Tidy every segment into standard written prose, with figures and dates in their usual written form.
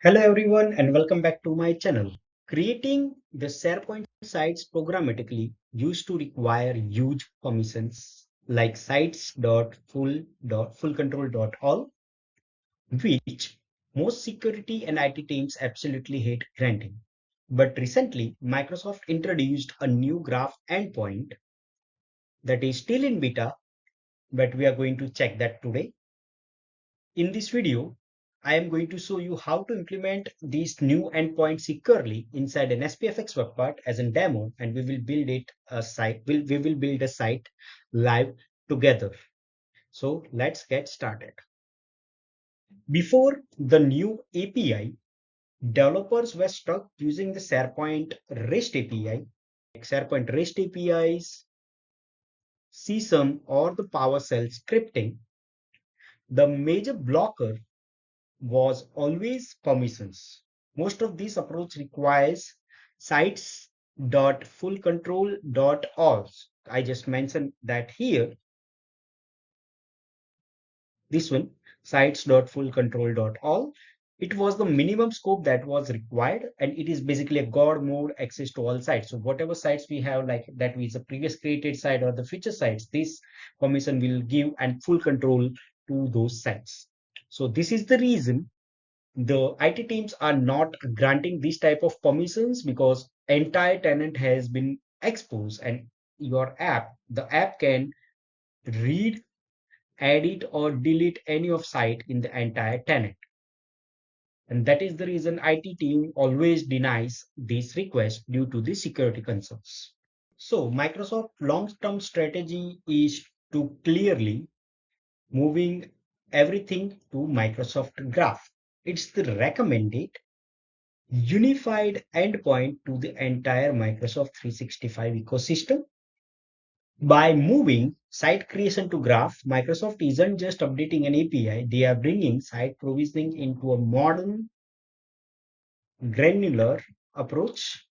Hello everyone and welcome back to my channel. Creating the SharePoint sites programmatically used to require huge permissions like sites.full.fullcontrol.all, which most security and IT teams absolutely hate granting. But recently, Microsoft introduced a new graph endpoint that is still in beta, but we are going to check that today. In this video, I am going to show you how to implement this new endpoint securely inside an SPFx web part as a demo, and we will build it a site. We will build a site live together. So let's get started. Before the new API, developers were stuck using the SharePoint REST API, like SharePoint REST APIs, CSUM, or the PowerShell scripting. The major blocker was always permissions. Most of this approach requires sites.fullcontrol.all. I just mentioned that here, this one, sites.fullcontrol.all. It was the minimum scope that was required, and it is basically a God mode access to all sites. So whatever sites we have, like that is a previous created site or the future sites, this permission will give and full control to those sites. So this is the reason the IT teams are not granting this type of permissions because entire tenant has been exposed, and the app can read, edit, or delete any of site in the entire tenant. And that is the reason IT team always denies this request due to the security concerns. So Microsoft long-term strategy is to clearly moving everything to Microsoft Graph. It's the recommended unified endpoint to the entire Microsoft 365 ecosystem. By moving site creation to Graph, Microsoft isn't just updating an API, they are bringing site provisioning into a modern, granular approach,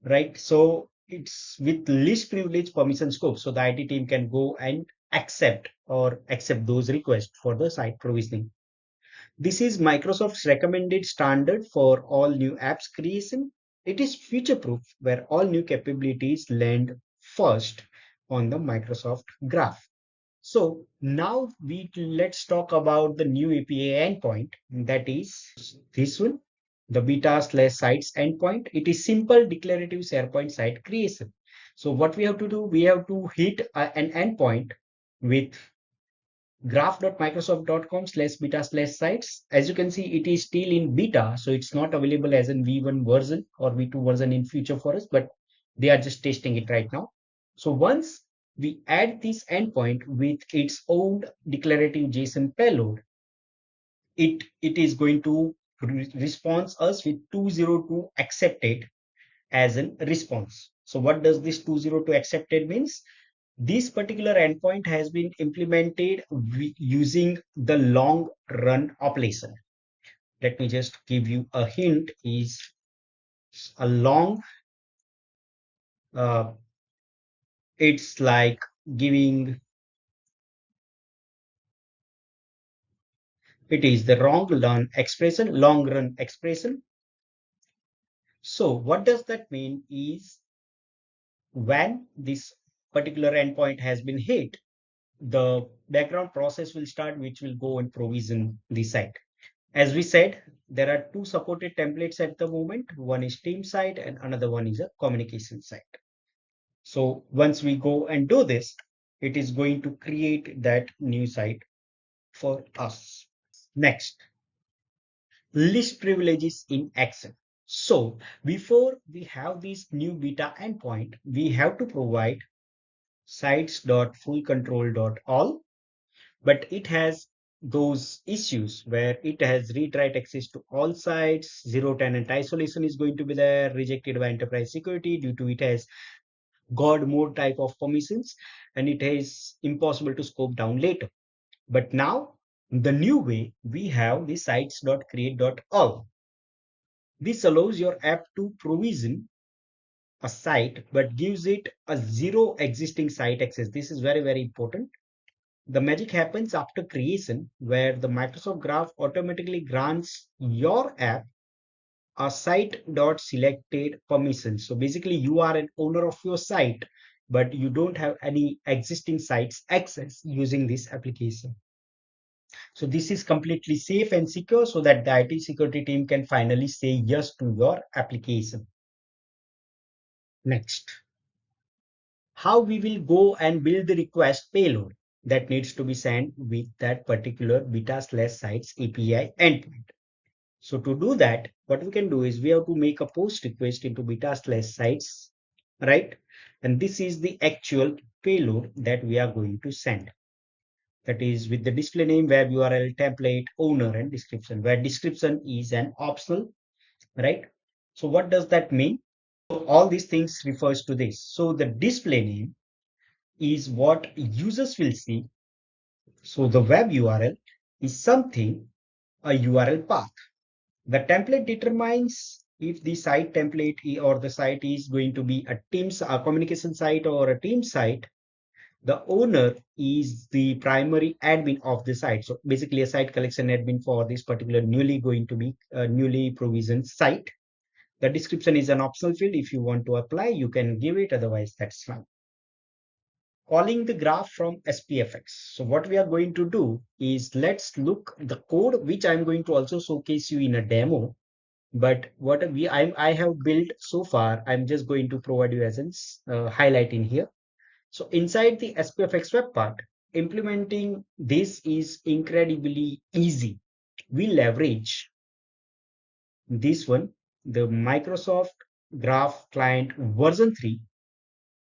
right? So it's with least privilege permission scope. So the IT team can go and accept those requests for the site provisioning. This is Microsoft's recommended standard for all new apps creation. It is future-proof where all new capabilities land first on the Microsoft Graph. So now let's talk about the new API endpoint. That is this one, the beta/sites endpoint. It is simple declarative SharePoint site creation. So what we have to do, we have to hit an endpoint with graph.microsoft.com/beta/sites. As you can see, it is still in beta, so it's not available as in V1 version or V2 version in future for us, but they are just testing it right now. So once we add this endpoint with its own declarative JSON payload, it is going to respond us with 202 accepted as a response. So what does this 202 accepted means? This particular endpoint has been implemented using the long run operation. Let me just give you a hint. Is a long, uh, it's like giving, it is the long run expression. So what does that mean is when this particular endpoint has been hit, the background process will start, which will go and provision the site. As we said, there are two supported templates at the moment. One is team site and another one is a communication site. So once we go and do this, it is going to create that new site for us. Next, list privileges in action. So before we have this new beta endpoint, we have to provide sites.fullcontrol.all, but it has those issues where it has read-write access to all sites, zero tenant isolation is going to be there, rejected by enterprise security due to it has God mode type of permissions, and it is impossible to scope down later. But now, the new way, we have the sites.create.all. This allows your app to provision a site but gives it a zero existing site access. This is very, very important. The magic happens after creation, where the Microsoft Graph automatically grants your app a site.selected permission. So basically you are an owner of your site, but you don't have any existing sites access using this application. So this is completely safe and secure so that the IT security team can finally say yes to your application. Next, how we will go and build the request payload that needs to be sent with that particular beta/sites API endpoint. So to do that, what we can do is we have to make a post request into beta/sites, right? And this is the actual payload that we are going to send. That is with the display name, web URL, template, owner, and description, where description is an optional, right? So what does that mean? So all these things refers to this. So the display name is what users will see. So the web URL is something, a URL path. The template determines if the site template or the site is going to be a Teams, a communication site or a team site. The owner is the primary admin of the site. So basically a site collection admin for this particular newly going to be a newly provisioned site. The description is an optional field. If you want to apply, you can give it. Otherwise, that's fine. Calling the graph from SPFx. So what we are going to do is let's look the code, which I'm going to also showcase you in a demo. But what I have built so far, I'm just going to provide you as a highlight in here. So inside the SPFx web part, implementing this is incredibly easy. We leverage this one, the Microsoft Graph Client version 3,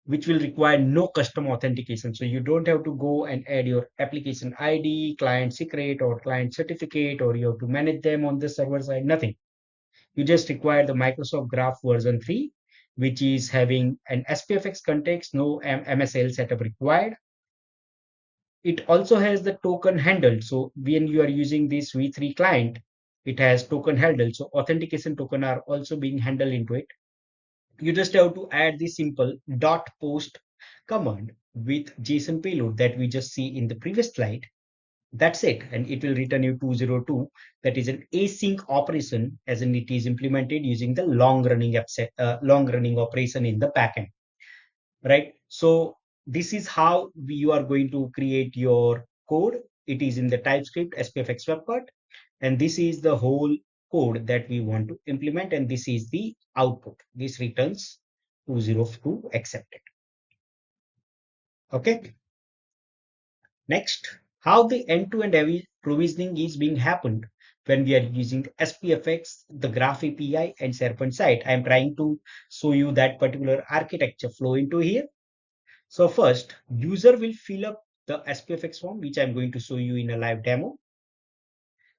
which will require no custom authentication. So you don't have to go and add your application ID, client secret, or client certificate, or you have to manage them on the server side, nothing. You just require the Microsoft Graph version 3, which is having an SPFX context, no MSL setup required. It also has the token handle. So when you are using this V3 client, it has token handle. So authentication token are also being handled into it. You just have to add the simple dot post command with JSON payload that we just see in the previous slide. That's it. And it will return you 202. That is an async operation, as in it is implemented using the long running operation in the backend, right? So this is how you are going to create your code. It is in the TypeScript SPFX web part, and this is the whole code that we want to implement, and this is the output. This returns 202 accepted. Okay. Next, how the end-to-end provisioning is being happened when we are using SPFX, the Graph API, and SharePoint site. I am trying to show you that particular architecture flow into here. So first, user will fill up the SPFX form, which I'm going to show you in a live demo.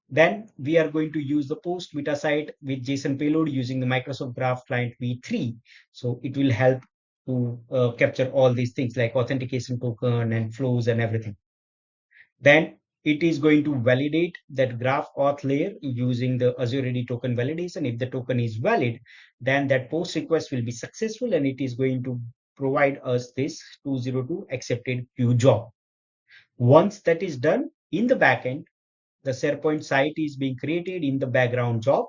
Then we are going to use the post beta site with JSON payload using the Microsoft Graph Client v3. So it will help to capture all these things like authentication token and flows and everything. Then it is going to validate that graph auth layer using the Azure AD token validation. If the token is valid, then that post request will be successful and it is going to provide us this 202 accepted queue job. Once that is done in the backend, the SharePoint site is being created in the background job,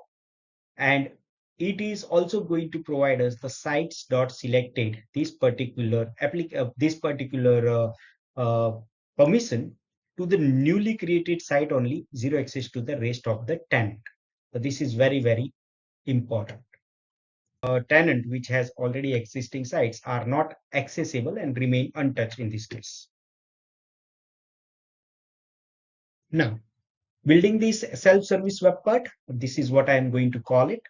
and it is also going to provide us the sites.selected, this particular permission to the newly created site only, zero access to the rest of the tenant. So this is very, very important. A tenant which has already existing sites are not accessible and remain untouched in this case. Now, building this self-service web part, this is what I am going to call it.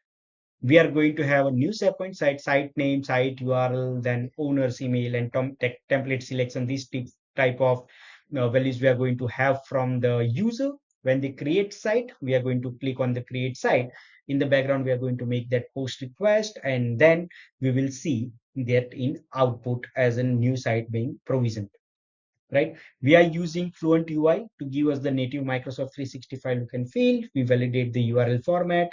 We are going to have a new SharePoint site name, site URL, then owner's email and template selection. These type of values we are going to have from the user. When they create site, we are going to click on the create site. In the background, we are going to make that post request, and then we will see that in output as a new site being provisioned. Right? We are using Fluent UI to give us the native Microsoft 365 look and feel. We validate the URL format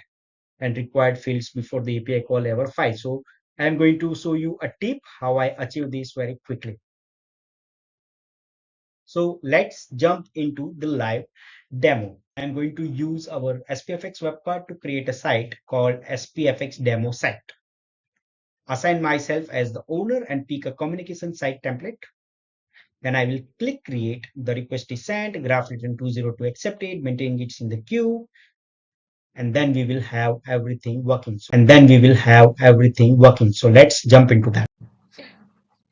and required fields before the API call ever fires. So I'm going to show you a tip how I achieve this very quickly. So let's jump into the live demo. I'm going to use our SPFx web part to create a site called SPFx demo site. Assign myself as the owner and pick a communication site template. Then I will click create. The request is sent, graph return 202 accepted, maintaining it in the queue, and then we will have everything working. So let's jump into that.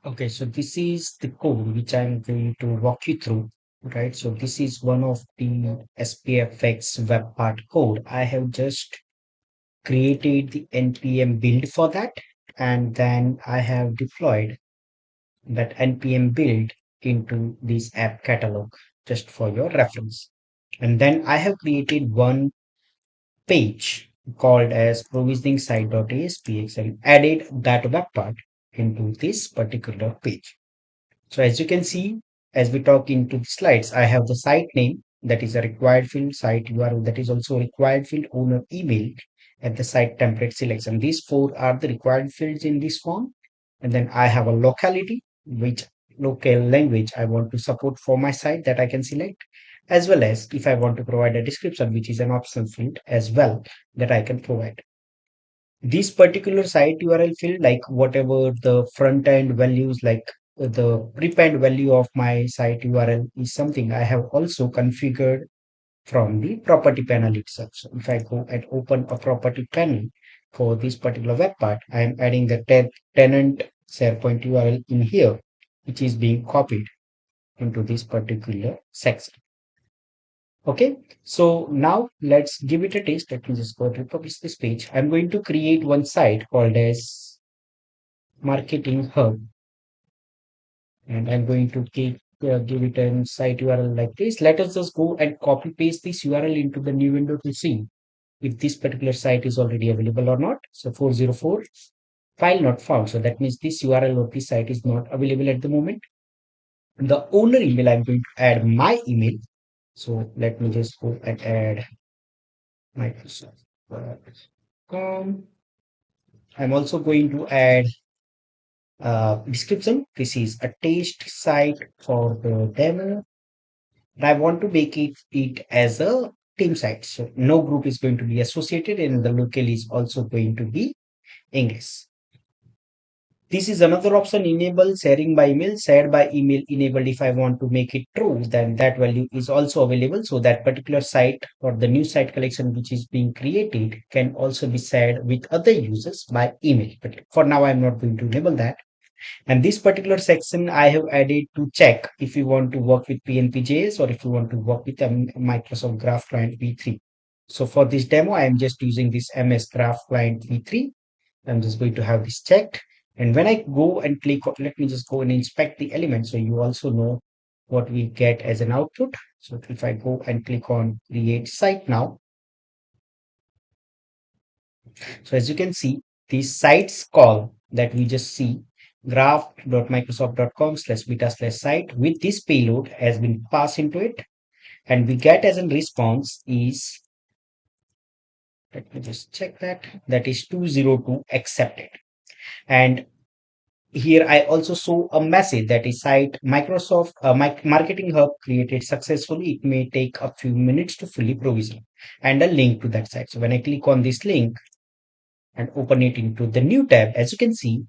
Okay, so this is the code which I'm going to walk you through, right? So this is one of the SPFX web part code. I have just created the npm build for that, and then I have deployed that npm build into this app catalog just for your reference. And then I have created one page called as provisioning site.aspx and added that web part into this particular page. So as you can see, as we talk into the slides, I have the site name that is a required field, site URL that is also a required field, owner email, and the site template selection. These four are the required fields in this form. And then I have a locality, which local language I want to support for my site that I can select, as well as if I want to provide a description, which is an optional field as well that I can provide. This particular site URL field, like whatever the front end values, like the prepend value of my site URL is something I have also configured from the property panel itself. So if I go and open a property panel for this particular web part, I am adding the tenant SharePoint URL in here, which is being copied into this particular section. Okay, so now let's give it a taste. Let me just go to republish this page. I'm going to create one site called as marketing hub, and I'm going to give it a site URL like this. Let us just go and copy paste this URL into the new window to see if this particular site is already available or not. So 404 file not found. So that means this URL of this site is not available at the moment. The owner email, I'm going to add my email. So let me just go and add Microsoft.com. I'm also going to add description. This is a test site for the demo. I want to make it as a team site. So no group is going to be associated, and the local is also going to be English. This is another option, enable sharing by email. Shared by email enabled. If I want to make it true, then that value is also available. So that particular site or the new site collection which is being created can also be shared with other users by email. But for now, I'm not going to enable that. And this particular section I have added to check if you want to work with PNP.js or if you want to work with a Microsoft Graph Client v3. So for this demo, I am just using this MS Graph Client v3. I'm just going to have this checked. And when I go and click, let me just go and inspect the element so you also know what we get as an output. So if I go and click on create site now, so as you can see, the sites call that we just see graph.microsoft.com/beta/site with this payload has been passed into it. And we get as a response is, let me just check that is 202 accepted. And here I also saw a message that is site Microsoft Marketing Hub created successfully. It may take a few minutes to fully provision and a link to that site. So when I click on this link and open it into the new tab, as you can see,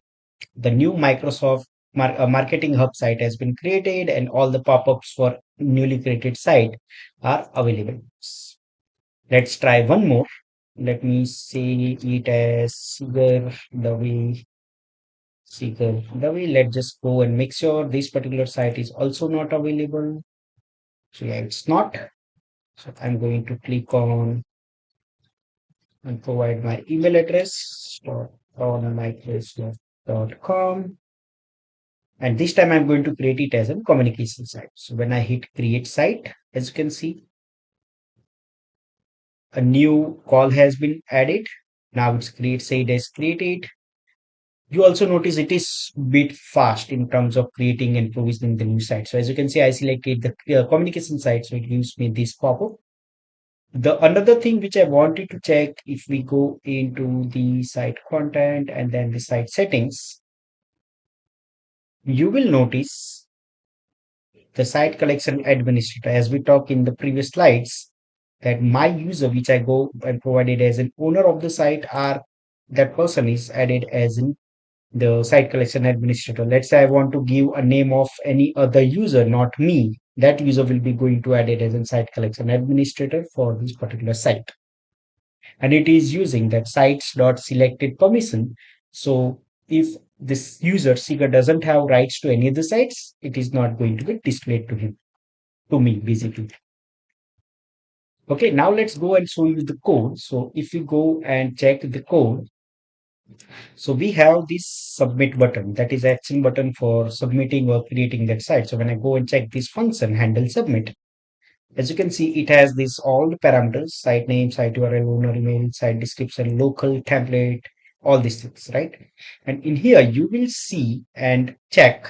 the new Microsoft Marketing Hub site has been created and all the pop-ups for newly created site are available. Let's try one more. Let me say it as Seeker the way. Let's just go and make sure this particular site is also not available. So yeah, it's not. So I'm going to click on and provide my email address on microsoft.com. And this time I'm going to create it as a communication site. So when I hit create site, as you can see, a new call has been added. Now it's create site as created. You also notice it is bit fast in terms of creating and provisioning the new site. So as you can see, I selected the communication site, so it gives me this pop-up. The another thing which I wanted to check, if we go into the site content and then the site settings, you will notice the site collection administrator. As we talked in the previous slides, that my user, which I go and provided as an owner of the site, are that person is added as in the site collection administrator. Let's say I want to give a name of any other user, not me. That user will be going to add it as a site collection administrator for this particular site. And it is using that sites.selected permission. So if this user seeker doesn't have rights to any of the sites, it is not going to be displayed to him, to me, basically. Okay, now let's go and show you the code. So if you go and check the code, so we have this submit button, that is action button for submitting or creating that site. So when I go and check this function handle submit, as you can see, it has this all the parameters: site name, site URL, owner email, site description, local template, all these things, right? And in here you will see and check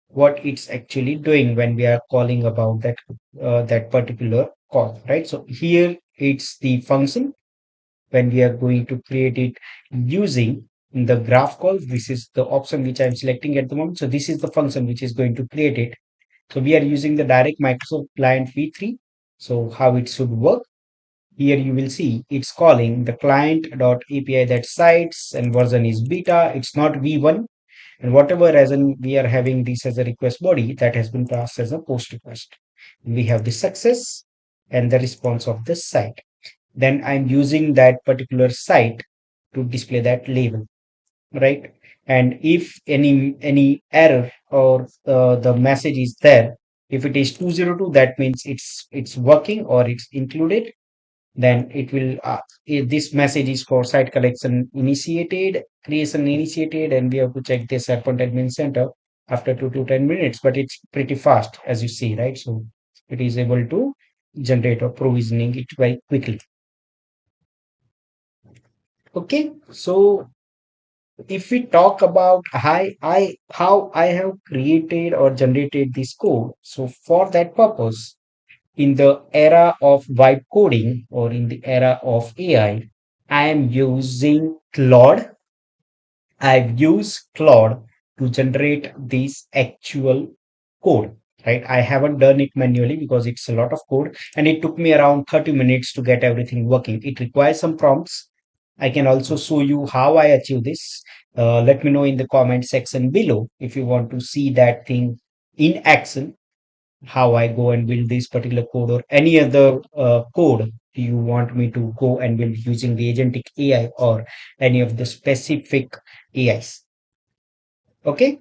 what it's actually doing when we are calling about that particular call, right? So here it's the function when we are going to create it using the graph call. This is the option which I'm selecting at the moment. So this is the function which is going to create it. So we are using the direct Microsoft client v3. So how it should work. Here you will see it's calling the client.api that sites and version is beta. It's not v1. And whatever as in we are having this as a request body, that has been passed as a post request. We have the success and the response of the site. Then I'm using that particular site to display that label, right? And if any error or the message is there, if it is 202, that means it's working or it's included. Then it will if this message is for site collection initiated, creation initiated, and we have to check this SharePoint admin center after 2 to 10 minutes. But it's pretty fast, as you see, right? So it is able to generate or provisioning it very quickly. Okay, so if we talk about how I have created or generated this code, so for that purpose, in the era of vibe coding or in the era of I am using Claude. I've used Claude to generate this actual code, right? I haven't done it manually because it's a lot of code and it took me around 30 minutes to get everything working. It requires some prompts. I can also show you how I achieve this. Let me know in the comment section below if you want to see that thing in action, how I go and build this particular code or any other code you want me to go and build using the agentic AI or any of the specific AIs. Okay.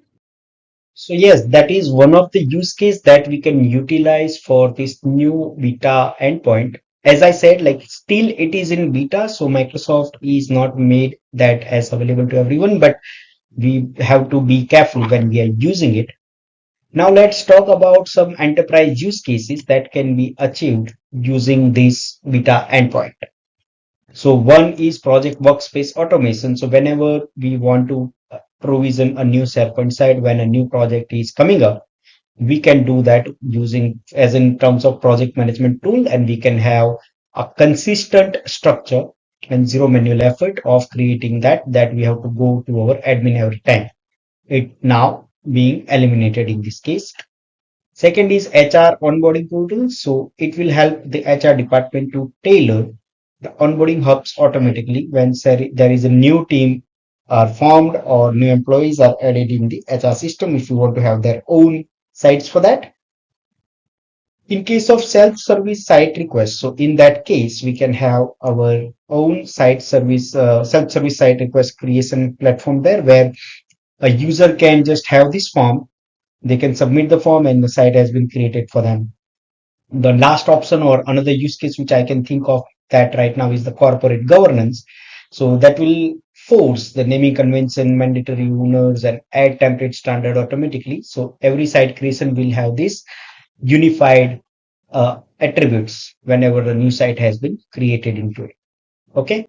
So yes, that is one of the use case that we can utilize for this new beta endpoint. As I said, like still it is in beta, so Microsoft is not made that as available to everyone, but we have to be careful when we are using it. Now let's talk about some enterprise use cases that can be achieved using this beta endpoint. So one is project workspace automation. So whenever we want to provision a new SharePoint site when a new project is coming up, we can do that using as in terms of project management tool, and we can have a consistent structure and zero manual effort of creating that we have to go to our admin every time. It now being eliminated in this case. Second is HR onboarding portal. So it will help the HR department to tailor the onboarding hubs automatically when there is a new team are formed or new employees are added in the HR system if you want to have their own sites for that. In case of self-service site requests, so in that case, we can have our own site service, self-service site request creation platform there where a user can just have this form. They can submit the form and the site has been created for them. The last option or another use case which I can think of that right now is the corporate governance. So that will force the naming convention, mandatory owners, and add template standard automatically. So every site creation will have this unified attributes whenever the new site has been created into it. Okay.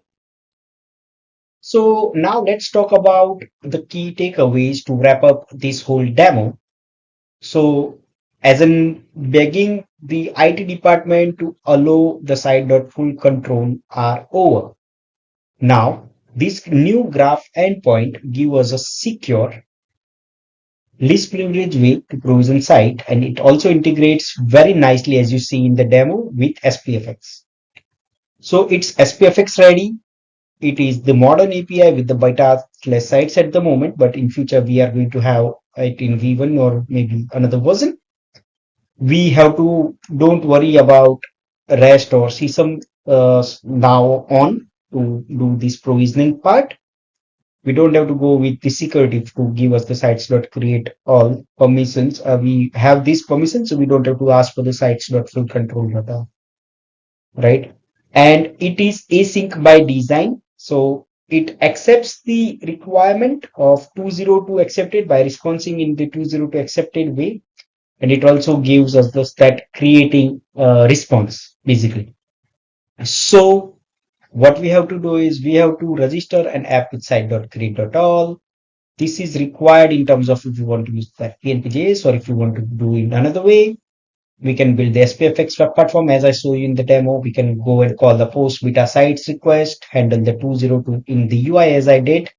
So now let's talk about the key takeaways to wrap up this whole demo. So, as in begging the IT department to allow the site.full control are over. Now, this new graph endpoint give us a secure, least privilege way to provision site, and it also integrates very nicely as you see in the demo with SPFx. So it's SPFx ready. It is the modern API with the beta-less sites at the moment, but in future we are going to have it in V1 or maybe another version. We have to don't worry about REST or CSM now on to do this provisioning part. We don't have to go with the security to give us the sites.create all permissions. We have these permissions, so we don't have to ask for the sites.fullControl.All, right? And it is async by design. So it accepts the requirement of 202 accepted by responding in the 202 accepted way. And it also gives us the that creating response basically. So what we have to do is we have to register an app with site.create.all. This is required in terms of if you want to use that PNPJS or if you want to do it another way. We can build the SPFx web platform as I show you in the demo. We can go and call the post beta sites request, handle the 202 in the UI as I did,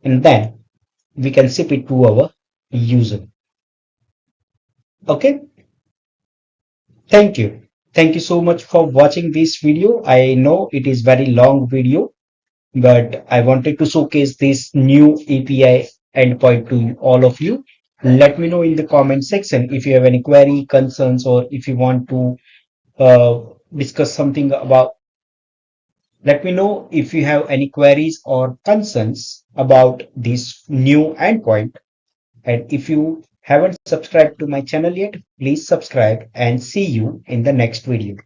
and then we can ship it to our user. Okay, thank you. Thank you so much for watching this video. I know it is very long video, but I wanted to showcase this new API endpoint to all of you. Let me know in the comment section if you have any query, concerns, or if you want to uh, discuss something about. Let me know if you have any queries or concerns about this new endpoint. And if you haven't subscribed to my channel yet, please subscribe and see you in the next video.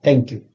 Thank you.